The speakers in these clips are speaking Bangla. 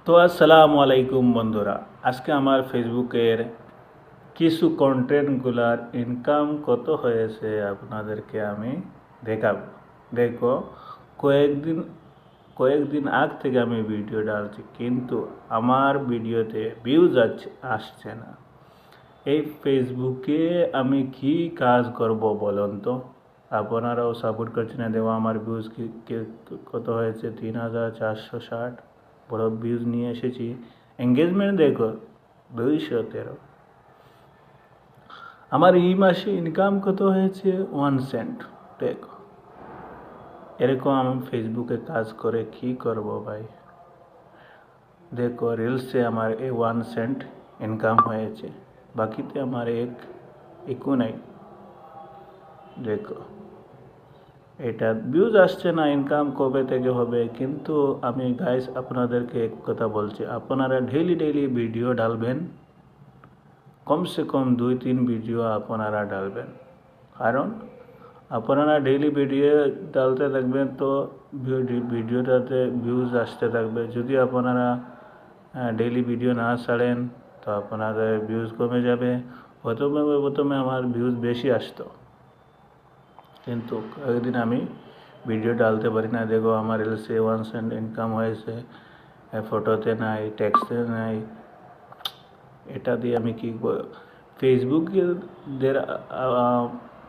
তো আসসালামু আলাইকুম বন্ধুরা, আজকে আমার ফেসবুকের কিছু কন্টেন্টগুলার ইনকাম কত হয়েছে আপনাদেরকে আমি দেখাবো। দেখো, কয়েকদিন কয়েকদিন আগ থেকে আমি ভিডিও ডালছি, কিন্তু আমার ভিডিওতে ভিউজ আসছে না। এই ফেসবুকে আমি কি কাজ করব বলুন তো? আপনারাও সাপোর্ট করছেন না। দেখো আমার ভিউজ কত হয়েছে, 3460 বড় ভিউজ নিয়ে এসেছি। এঙ্গেজমেন্ট দেখো 213। আমার এই মাসে ইনকাম কত হয়েছে, 1 সেন্ট। দেখো, এরকম আমি ফেসবুকে কাজ করে কি করব ভাই? দেখো, রিলসে আমার 1 সেন্ট ইনকাম হয়েছে, বাকিতে আমার একও নাই। দেখো, এটা ভিউজ আসছে না, ইনকাম কবে থেকে হবে? কিন্তু আমি গাইস আপনাদেরকে এক কথা বলছি, আপনারা ডেইলি ডেইলি ভিডিও ডালবেন, কমসে কম 2-3 ভিডিও আপনারা ডালবেন। কারণ আপনারা ডেইলি ভিডিও ডালতে থাকবেন তো ভিডিওটাতে ভিউজ আসতে থাকবে। যদি আপনারা ডেইলি ভিডিও না ছাড়েন তো আপনাদের ভিউজ কমে যাবে। প্রথমে প্রথমে আমার ভিউজ বেশি আসতো, কিন্তু কয়েকদিন আমি ভিডিও ডালতে পারি না। দেখো, আমার রিলসে 1 সেন্ট ইনকাম হয়েছে, ফটোতে নাই, টেক্সটে নাই। এটা দিয়ে আমি কী ফেসবুকদের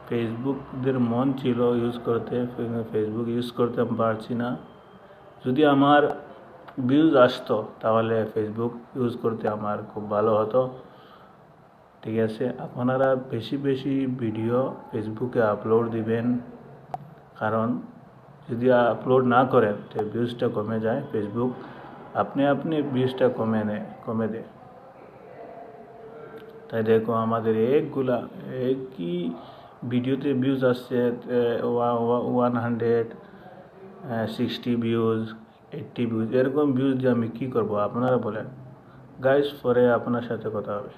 ফেসবুকদের মন ছিল ইউজ করতে, ফেসবুক ইউজ করতে পারছি না। যদি আমার ভিউজ আসতো তাহলে ফেসবুক ইউজ করতে আমার খুব ভালো হতো। ঠিক আছে, আপনারা বেশি বেশি ভিডিও ফেসবুকে আপলোড দিবেন, কারণ যদি আপলোড না করেন তো ভিউজটা কমে যায়। ফেসবুক আপনি ভিউজটা কমে দেয়। তাই দেখো, আমাদের একই ভিডিওতে ভিউজ আসছে 160 ভিউজ, 80 ভিউজ। এরকম ভিউজ দিয়ে আমি কী করবো আপনারা বলেন? গাইস, পরে আপনার সাথে কথা হবে।